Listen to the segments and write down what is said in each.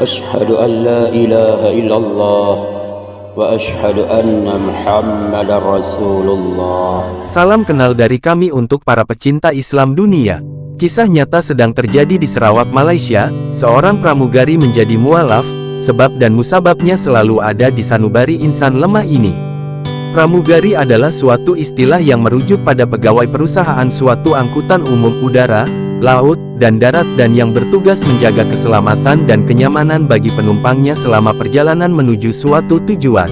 أشهد أن لا إله إلا الله وأشهد أن محمدا رسول الله. Salam kenal dari kami untuk para pecinta Islam dunia. Kisah nyata sedang terjadi di Sarawak, Malaysia. Seorang pramugari menjadi mualaf, sebab dan musababnya selalu ada di sanubari insan lemah ini. Pramugari adalah suatu istilah yang merujuk pada pegawai perusahaan suatu angkutan umum udara, laut, dan darat dan yang bertugas menjaga keselamatan dan kenyamanan bagi penumpangnya selama perjalanan menuju suatu tujuan.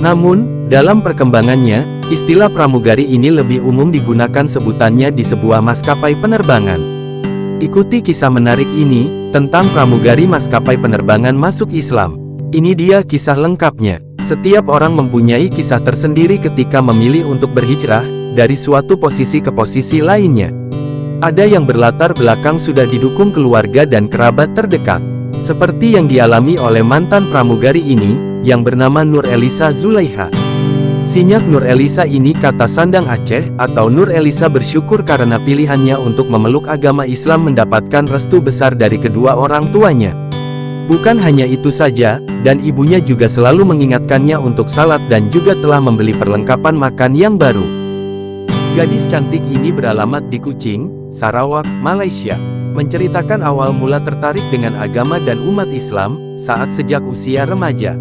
Namun, dalam perkembangannya, istilah pramugari ini lebih umum digunakan sebutannya di sebuah maskapai penerbangan. Ikuti kisah menarik ini, tentang pramugari maskapai penerbangan masuk Islam. Ini dia kisah lengkapnya. Setiap orang mempunyai kisah tersendiri ketika memilih untuk berhijrah, dari suatu posisi ke posisi lainnya. Ada yang berlatar belakang sudah didukung keluarga dan kerabat terdekat. Seperti yang dialami oleh mantan pramugari ini, yang bernama Nur Elisa Zulaiha. Sinyak Nur Elisa ini kata sandang Aceh, atau Nur Elisa bersyukur karena pilihannya untuk memeluk agama Islam mendapatkan restu besar dari kedua orang tuanya. Bukan hanya itu saja, dan ibunya juga selalu mengingatkannya untuk salat dan juga telah membeli perlengkapan makan yang baru. Gadis cantik ini beralamat di Kuching, Sarawak, Malaysia. Menceritakan awal mula tertarik dengan agama dan umat Islam, saat sejak usia remaja.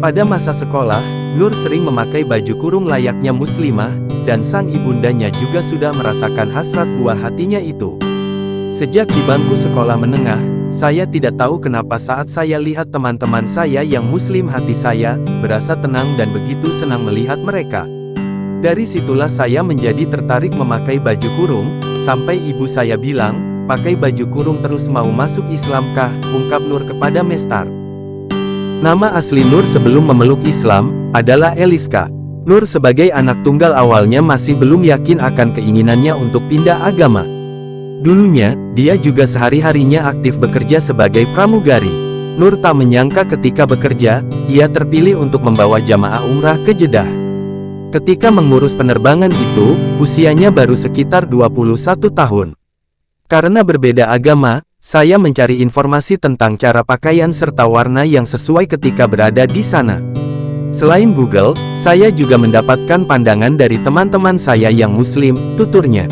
Pada masa sekolah, Nur sering memakai baju kurung layaknya muslimah, dan sang ibundanya juga sudah merasakan hasrat buah hatinya itu. Sejak di bangku sekolah menengah, saya tidak tahu kenapa saat saya lihat teman-teman saya yang muslim hati saya berasa tenang dan begitu senang melihat mereka. Dari situlah saya menjadi tertarik memakai baju kurung, sampai ibu saya bilang, pakai baju kurung terus mau masuk Islam kah? Ungkap Nur kepada Mestar. Nama asli Nur sebelum memeluk Islam, adalah Eliska. Nur sebagai anak tunggal awalnya masih belum yakin akan keinginannya untuk pindah agama. Dulunya, dia juga sehari-harinya aktif bekerja sebagai pramugari. Nur tak menyangka ketika bekerja, ia terpilih untuk membawa jamaah umrah ke Jeddah. Ketika mengurus penerbangan itu, usianya baru sekitar 21 tahun. Karena berbeda agama, saya mencari informasi tentang cara pakaian serta warna yang sesuai ketika berada di sana. Selain Google, saya juga mendapatkan pandangan dari teman-teman saya yang muslim, tuturnya.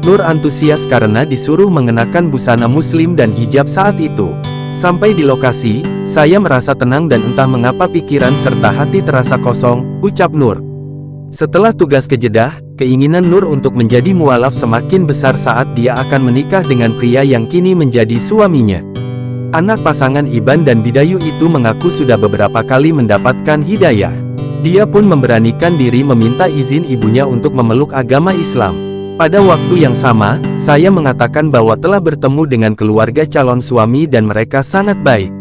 Nur antusias karena disuruh mengenakan busana muslim dan hijab saat itu. Sampai di lokasi, saya merasa tenang dan entah mengapa pikiran serta hati terasa kosong, ucap Nur. Setelah tugas ke Jeddah, keinginan Nur untuk menjadi mualaf semakin besar saat dia akan menikah dengan pria yang kini menjadi suaminya. Anak pasangan Iban dan Bidayu itu mengaku sudah beberapa kali mendapatkan hidayah. Dia pun memberanikan diri meminta izin ibunya untuk memeluk agama Islam. Pada waktu yang sama, saya mengatakan bahwa telah bertemu dengan keluarga calon suami dan mereka sangat baik.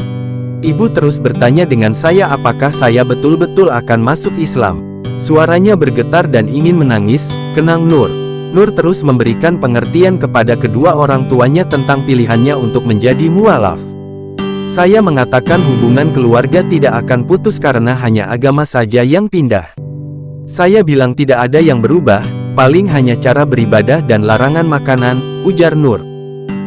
Ibu terus bertanya dengan saya apakah saya betul-betul akan masuk Islam. Suaranya bergetar dan ingin menangis, kenang Nur. Nur terus memberikan pengertian kepada kedua orang tuanya tentang pilihannya untuk menjadi mualaf. Saya mengatakan hubungan keluarga tidak akan putus karena hanya agama saja yang pindah. Saya bilang tidak ada yang berubah, paling hanya cara beribadah dan larangan makanan, ujar Nur.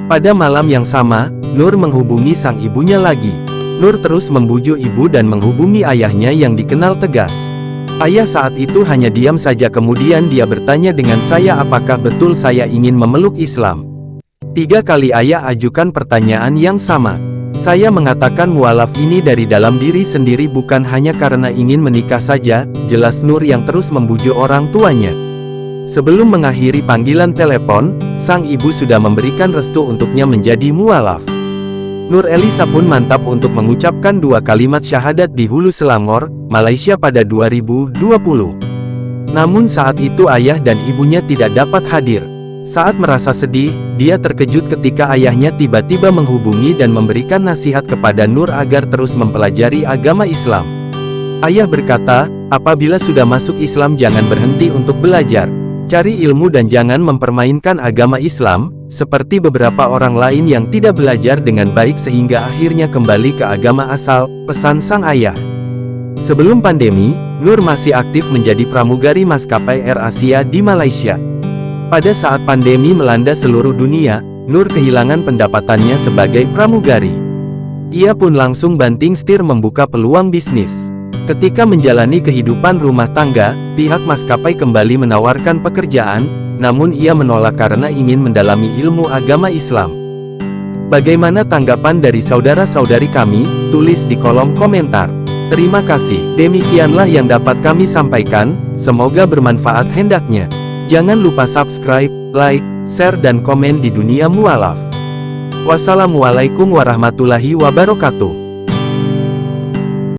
Pada malam yang sama, Nur menghubungi sang ibunya lagi. Nur terus membujuk ibu dan menghubungi ayahnya yang dikenal tegas. Ayah saat itu hanya diam saja, kemudian dia bertanya dengan saya apakah betul saya ingin memeluk Islam. 3 kali ayah ajukan pertanyaan yang sama. Saya mengatakan mualaf ini dari dalam diri sendiri bukan hanya karena ingin menikah saja, jelas Nur yang terus membujuk orang tuanya. Sebelum mengakhiri panggilan telepon, sang ibu sudah memberikan restu untuknya menjadi mualaf. Nur Elisa pun mantap untuk mengucapkan 2 kalimat syahadat di Hulu Selangor, Malaysia pada 2020. Namun saat itu ayah dan ibunya tidak dapat hadir. Saat merasa sedih, dia terkejut ketika ayahnya tiba-tiba menghubungi dan memberikan nasihat kepada Nur agar terus mempelajari agama Islam. Ayah berkata, apabila sudah masuk Islam jangan berhenti untuk belajar. Cari ilmu dan jangan mempermainkan agama Islam, seperti beberapa orang lain yang tidak belajar dengan baik sehingga akhirnya kembali ke agama asal, pesan sang ayah. Sebelum pandemi, Nur masih aktif menjadi pramugari maskapai Air Asia di Malaysia. Pada saat pandemi melanda seluruh dunia, Nur kehilangan pendapatannya sebagai pramugari. Ia pun langsung banting setir membuka peluang bisnis. Ketika menjalani kehidupan rumah tangga, pihak maskapai kembali menawarkan pekerjaan, namun ia menolak karena ingin mendalami ilmu agama Islam. Bagaimana tanggapan dari saudara-saudari kami? Tulis di kolom komentar. Terima kasih. Demikianlah yang dapat kami sampaikan, semoga bermanfaat hendaknya. Jangan lupa subscribe, like, share dan komen di Dunia Mualaf. Wassalamualaikum warahmatullahi wabarakatuh.